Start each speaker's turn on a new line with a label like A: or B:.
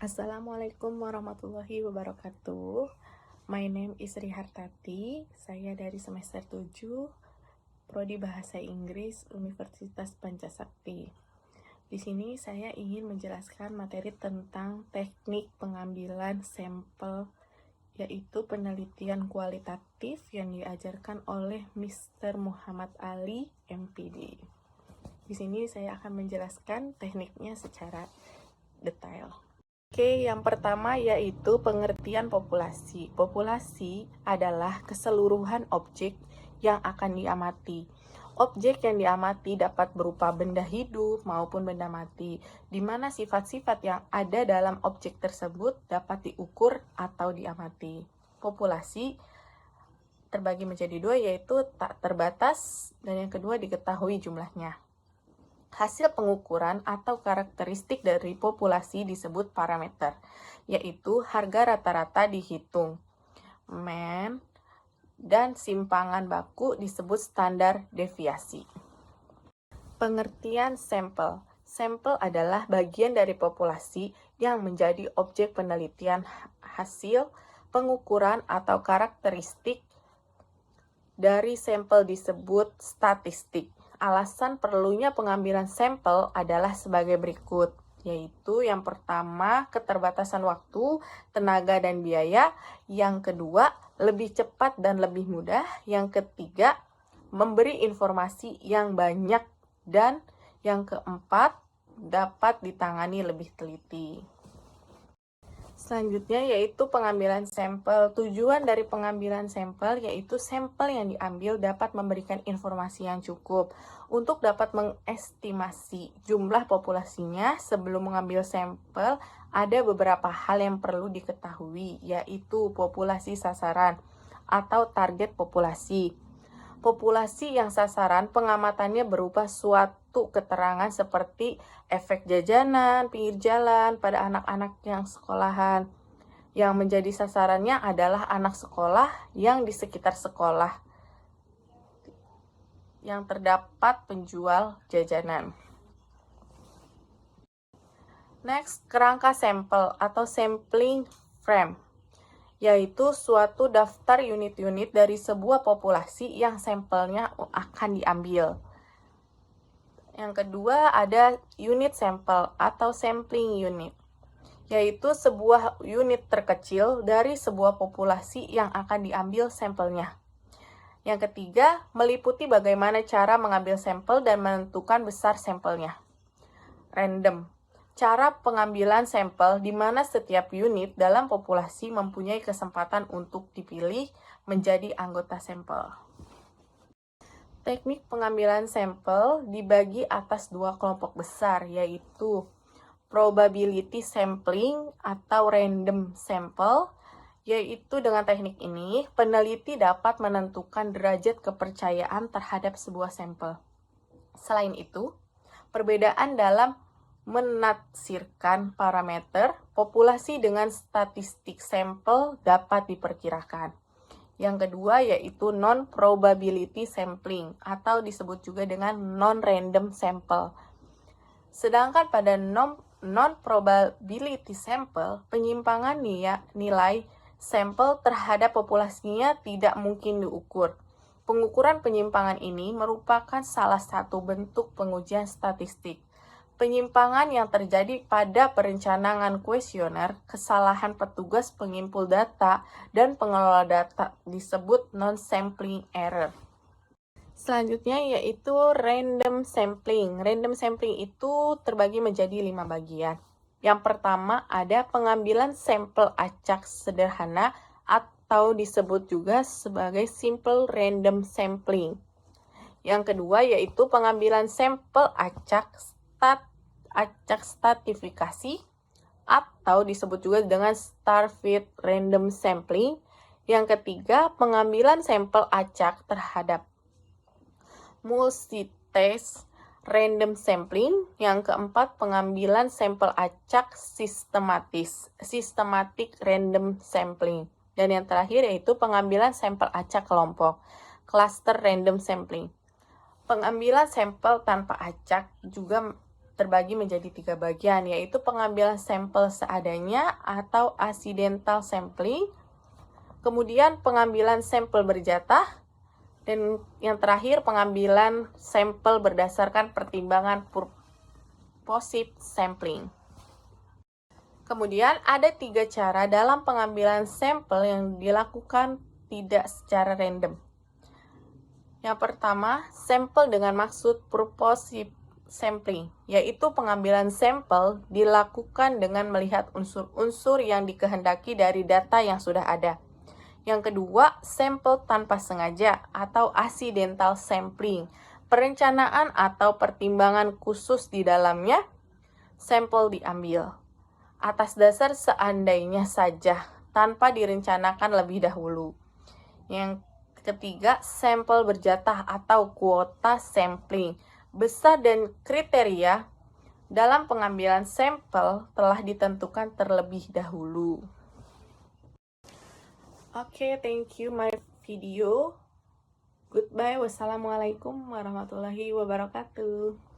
A: Assalamualaikum warahmatullahi wabarakatuh. My name is Rihartati. Saya dari semester 7, Prodi Bahasa Inggris, Universitas Pancasakti. Di sini saya ingin menjelaskan materi tentang teknik pengambilan sampel, yaitu penelitian kualitatif yang diajarkan oleh Mr. Muhammad Ali, MPD. Di sini saya akan menjelaskan tekniknya secara detail. Oke, yang pertama yaitu pengertian populasi. Populasi adalah keseluruhan objek yang akan diamati. Objek yang diamati dapat berupa benda hidup maupun benda mati, di mana sifat-sifat yang ada dalam objek tersebut dapat diukur atau diamati. Populasi terbagi menjadi dua, yaitu tak terbatas dan yang kedua diketahui jumlahnya. Hasil pengukuran atau karakteristik dari populasi disebut parameter, yaitu harga rata-rata dihitung. Dan simpangan baku disebut standar deviasi. Pengertian sampel. Sampel adalah bagian dari populasi yang menjadi objek penelitian. Hasil pengukuran atau karakteristik dari sampel disebut statistik. Alasan perlunya pengambilan sampel adalah sebagai berikut, yaitu yang pertama, keterbatasan waktu, tenaga, dan biaya. Yang kedua, lebih cepat dan lebih mudah. Yang ketiga, memberi informasi yang banyak. Dan yang keempat, dapat ditangani lebih teliti. Selanjutnya yaitu pengambilan sampel. Tujuan dari pengambilan sampel yaitu sampel yang diambil dapat memberikan informasi yang cukup untuk dapat mengestimasi jumlah populasinya. Sebelum mengambil sampel, ada beberapa hal yang perlu diketahui, yaitu populasi sasaran atau target populasi. Populasi yang sasaran pengamatannya berupa suatu keterangan seperti efek jajanan, pinggir jalan pada anak-anak yang sekolahan. Yang menjadi sasarannya adalah anak sekolah yang di sekitar sekolah yang terdapat penjual jajanan. Next, kerangka sampel atau sampling frame, yaitu suatu daftar unit-unit dari sebuah populasi yang sampelnya akan diambil. Yang kedua ada unit sampel atau sampling unit, yaitu sebuah unit terkecil dari sebuah populasi yang akan diambil sampelnya. Yang ketiga, meliputi bagaimana cara mengambil sampel dan menentukan besar sampelnya. Random. Cara pengambilan sampel di mana setiap unit dalam populasi mempunyai kesempatan untuk dipilih menjadi anggota sampel. Teknik pengambilan sampel dibagi atas dua kelompok besar, yaitu probability sampling atau random sample, yaitu dengan teknik ini peneliti dapat menentukan derajat kepercayaan terhadap sebuah sampel. Selain itu, perbedaan dalam menafsirkan parameter populasi dengan statistik sampel dapat diperkirakan. Yang kedua yaitu non-probability sampling atau disebut juga dengan non-random sample. Sedangkan pada non-probability sample, penyimpangan nilai sampel terhadap populasinya tidak mungkin diukur. Pengukuran penyimpangan ini merupakan salah satu bentuk pengujian statistik. Penyimpangan yang terjadi pada perencanaan kuesioner, kesalahan petugas pengimpul data, dan pengelola data disebut non-sampling error. Selanjutnya yaitu random sampling. Random sampling itu terbagi menjadi 5 bagian. Yang pertama ada pengambilan sampel acak sederhana atau disebut juga sebagai simple random sampling. Yang kedua yaitu pengambilan sampel acak stratifikasi atau disebut juga dengan star-fit random sampling. Yang ketiga, pengambilan sampel acak terhadap multi-test random sampling. Yang keempat, pengambilan sampel acak systematic random sampling. Dan yang terakhir yaitu pengambilan sampel acak kelompok, cluster random sampling. Pengambilan sampel tanpa acak juga terbagi menjadi 3 bagian, yaitu pengambilan sampel seadanya atau accidental sampling, kemudian pengambilan sampel berjatah, dan yang terakhir pengambilan sampel berdasarkan pertimbangan purposive sampling. Kemudian ada 3 cara dalam pengambilan sampel yang dilakukan tidak secara random. Yang pertama, sampel dengan maksud purposive sampling, yaitu pengambilan sampel dilakukan dengan melihat unsur-unsur yang dikehendaki dari data yang sudah ada. Yang kedua, sampel tanpa sengaja atau accidental sampling, perencanaan atau pertimbangan khusus di dalamnya sampel diambil atas dasar seandainya saja, tanpa direncanakan lebih dahulu. Yang ketiga, sampel berjatah atau kuota sampling. Besar dan kriteria dalam pengambilan sampel telah ditentukan terlebih dahulu. Oke, thank you my video. Goodbye. Wassalamualaikum warahmatullahi wabarakatuh.